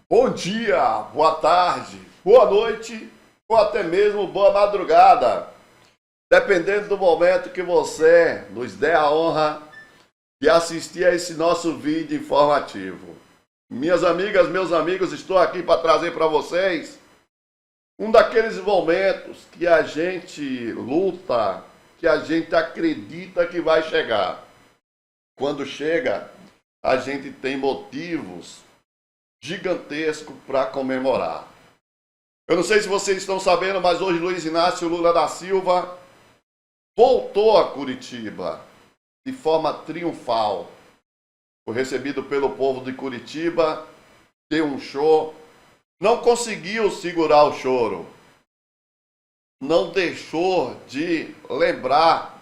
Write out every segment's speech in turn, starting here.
Bom dia, boa tarde, boa noite ou até mesmo boa madrugada. Dependendo do momento que você nos der a honra de assistir a esse nosso vídeo informativo. Minhas amigas, meus amigos, estou aqui para trazer para vocês um daqueles momentos que a gente luta, que a gente acredita que vai chegar. Quando chega, a gente tem motivos gigantesco para comemorar. Eu não sei se vocês estão sabendo, mas hoje Luiz Inácio Lula da Silva voltou a Curitiba de forma triunfal. Foi recebido pelo povo de Curitiba, deu um show, não conseguiu segurar o choro, não deixou de lembrar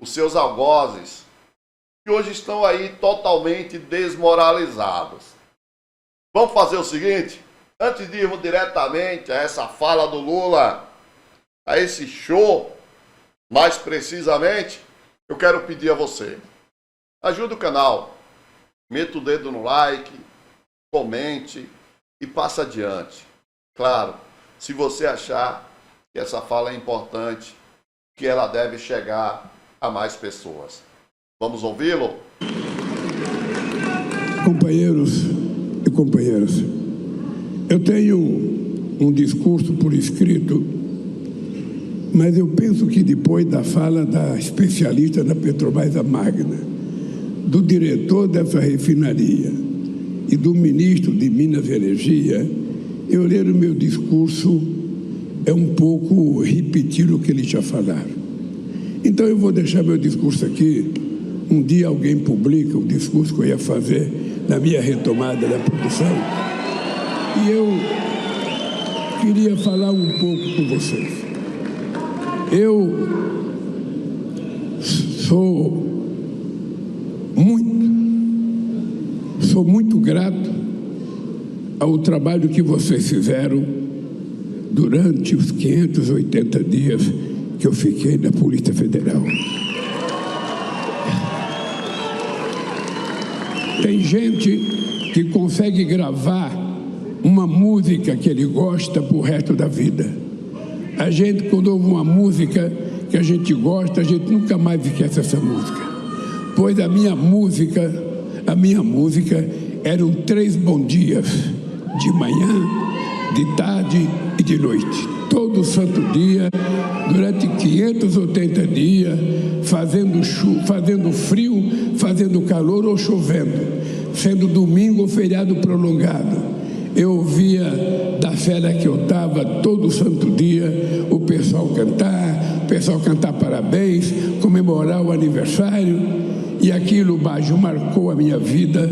os seus algozes, que hoje estão aí totalmente desmoralizados. Vamos fazer o seguinte, antes de irmos diretamente a essa fala do Lula, a esse show, mais precisamente, eu quero pedir a você, ajude o canal, meta o dedo no like, comente e passa adiante. Claro, se você achar que essa fala é importante, que ela deve chegar a mais pessoas. Vamos ouvi-lo? Companheiros e companheiras, eu tenho um discurso por escrito, mas eu penso que depois da fala da especialista da Petrobras, a Magna, do diretor dessa refinaria e do ministro de Minas e Energia, eu ler o meu discurso é um pouco repetir o que eles já falaram. Então eu vou deixar meu discurso aqui. Um dia alguém publica o discurso que eu ia fazer na minha retomada da produção. E eu queria falar um pouco com vocês. Eu sou muito grato ao trabalho que vocês fizeram durante os 580 dias que eu fiquei na Polícia Federal. Tem gente que consegue gravar uma música que ele gosta pro resto da vida. A gente, quando ouve uma música que a gente gosta, a gente nunca mais esquece essa música. Pois a minha música eram 3 bom dias, de manhã, de tarde e de noite. Todo santo dia, durante 580 dias, fazendo frio, fazendo calor ou chovendo, sendo domingo ou feriado prolongado. Eu ouvia da fera que eu estava todo santo dia o pessoal cantar parabéns, comemorar o aniversário, e aquilo, Bajo, marcou a minha vida.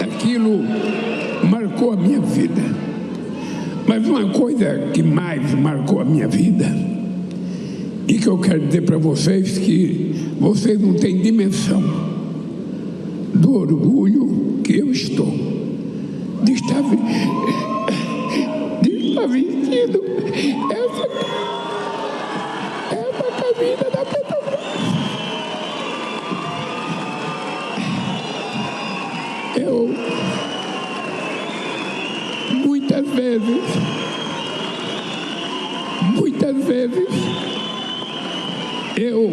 Aquilo marcou a minha vida. Mas uma coisa que mais marcou a minha vida, e que eu quero dizer para vocês, que vocês não têm dimensão do orgulho que eu estou de estar vestindo essa camisa da Petrobras. Eu muitas vezes eu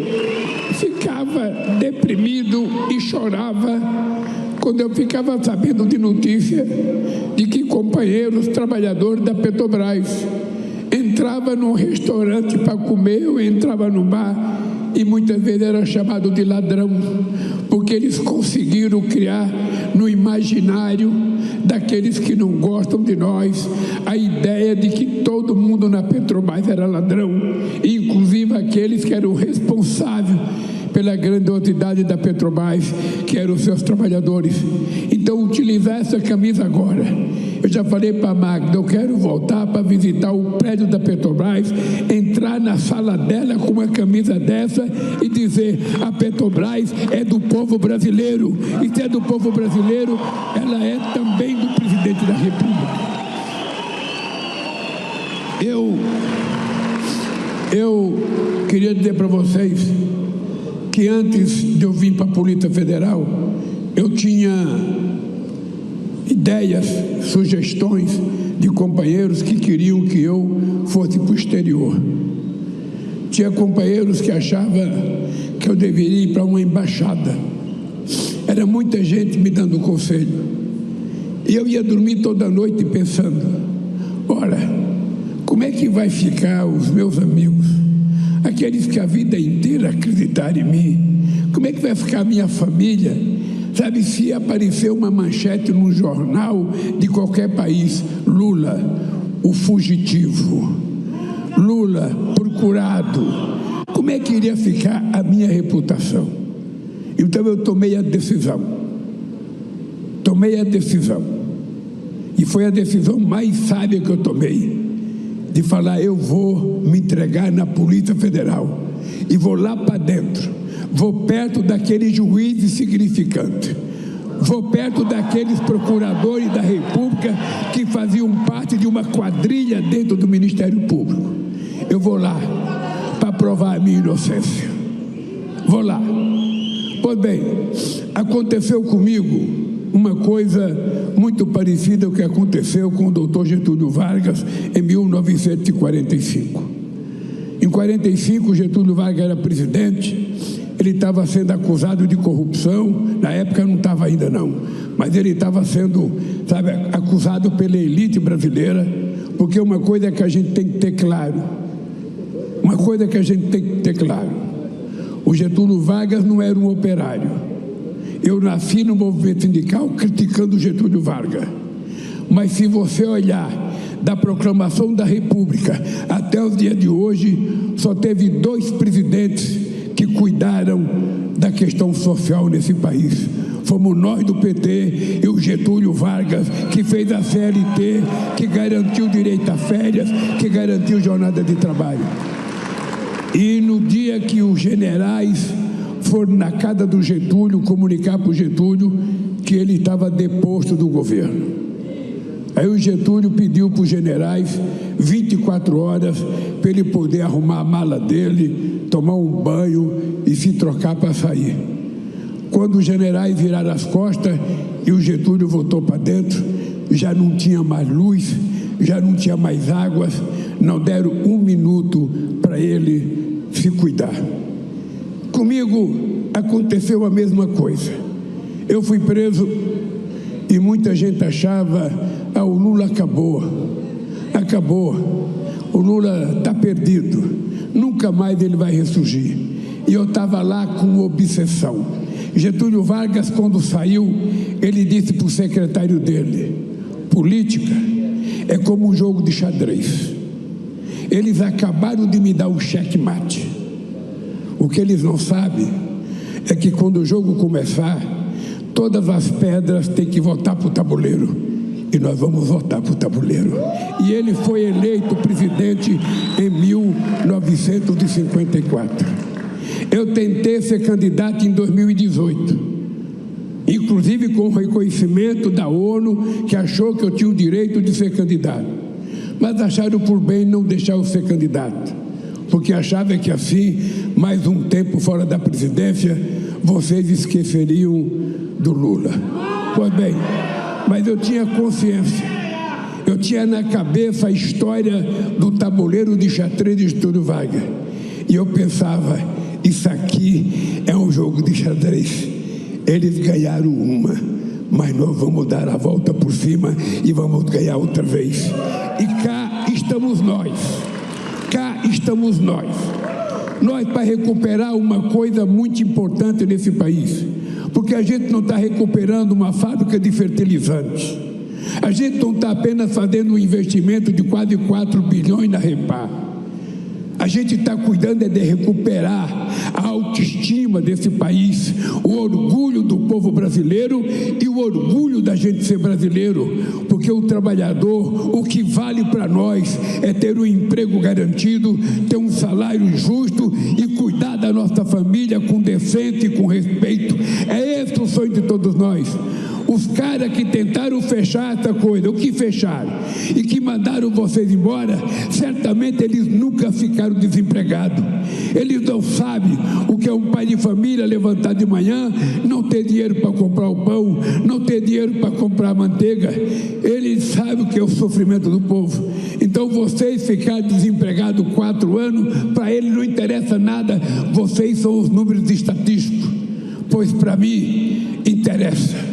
ficava deprimido e chorava quando eu ficava sabendo de notícia de que companheiros trabalhadores da Petrobras entravam num restaurante para comer ou entravam no bar e muitas vezes era chamado de ladrão, porque eles conseguiram criar no imaginário daqueles que não gostam de nós a ideia de que todo mundo na Petrobras era ladrão, inclusive aqueles que eram responsáveis pela grandiosidade da Petrobras, que eram os seus trabalhadores. Então, utilizar essa camisa agora. Eu já falei para a Magda, eu quero voltar para visitar o prédio da Petrobras, entrar na sala dela com uma camisa dessa e dizer: a Petrobras é do povo brasileiro, e se é do povo brasileiro, ela é também do presidente da República. Eu queria dizer para vocês que antes de eu vir para a Polícia Federal, eu tinha ideias, sugestões de companheiros que queriam que eu fosse para o exterior. Tinha companheiros que achavam que eu deveria ir para uma embaixada. Era muita gente me dando conselho. E eu ia dormir toda noite pensando, ora, como é que vai ficar os meus amigos, aqueles que a vida inteira acreditaram em mim? Como é que vai ficar a minha família? Sabe, se aparecer uma manchete num jornal de qualquer país, Lula, o fugitivo, Lula, procurado, como é que iria ficar a minha reputação? Então eu tomei a decisão, e foi a decisão mais sábia que eu tomei, de falar, eu vou me entregar na Polícia Federal, e vou lá para dentro, vou perto daqueles juízes significantes, vou perto daqueles procuradores da República que faziam parte de uma quadrilha dentro do Ministério Público. Eu vou lá para provar a minha inocência. Vou lá. Pois bem, aconteceu comigo uma coisa muito parecida ao que aconteceu com o doutor Getúlio Vargas em 1945. Em 1945, Getúlio Vargas era presidente, ele estava sendo acusado de corrupção, na época não estava ainda não, mas ele estava sendo, sabe, acusado pela elite brasileira, porque uma coisa que a gente tem que ter claro, o Getúlio Vargas não era um operário. Eu nasci no movimento sindical criticando o Getúlio Vargas, mas se você olhar da proclamação da República até os dias de hoje, só teve 2 presidentes que cuidaram da questão social nesse país. Fomos nós do PT e o Getúlio Vargas, que fez a CLT, que garantiu direito a férias, que garantiu jornada de trabalho. E no dia que os generais foram na casa do Getúlio comunicar para o Getúlio que ele estava deposto do governo, aí o Getúlio pediu para os generais 24 horas para ele poder arrumar a mala dele, tomar um banho e se trocar para sair. Quando os generais viraram as costas e o Getúlio voltou para dentro, já não tinha mais luz, já não tinha mais águas, não deram 1 minuto para ele se cuidar. Comigo aconteceu a mesma coisa. Eu fui preso e muita gente achava, o Lula acabou, o Lula está perdido, nunca mais ele vai ressurgir. E eu estava lá com obsessão. Getúlio Vargas, quando saiu, ele disse para o secretário dele, política é como um jogo de xadrez. Eles acabaram de me dar o checkmate. O que eles não sabem é que quando o jogo começar, todas as pedras têm que voltar para o tabuleiro. E nós vamos voltar para o tabuleiro. E ele foi eleito presidente em 1954. Eu tentei ser candidato em 2018, inclusive com o reconhecimento da ONU, que achou que eu tinha o direito de ser candidato. Mas acharam por bem não deixar eu ser candidato, porque achavam que assim, mais um tempo fora da presidência, vocês esqueceriam do Lula. Pois bem, mas eu tinha consciência, eu tinha na cabeça a história do tabuleiro de xadrez de Getúlio Vargas, e eu pensava, isso aqui é um jogo de xadrez, eles ganharam uma, mas nós vamos dar a volta por cima e vamos ganhar outra vez. E cá estamos nós, nós para recuperar uma coisa muito importante nesse país, porque a gente não está recuperando uma fábrica de fertilizantes, a gente não está apenas fazendo um investimento de quase 4 bilhões na Repar, a gente está cuidando de recuperar a autoestima desse país, o orgulho do povo brasileiro e o orgulho da gente ser brasileiro, porque o trabalhador, o que vale para nós é ter um emprego garantido, ter um salário justo e cuidar da nossa família com decência e com respeito. É esse o sonho de todos nós. Os caras que tentaram fechar essa coisa, o que fecharam, e que mandaram vocês embora, certamente eles nunca ficaram desempregados. Eles não sabem o que é um pai de família levantar de manhã, não ter dinheiro para comprar o pão, não ter dinheiro para comprar a manteiga. Eles sabem o que é o sofrimento do povo. Então vocês ficarem desempregados 4 anos, para eles não interessa nada, vocês são os números estatísticos, pois para mim interessa.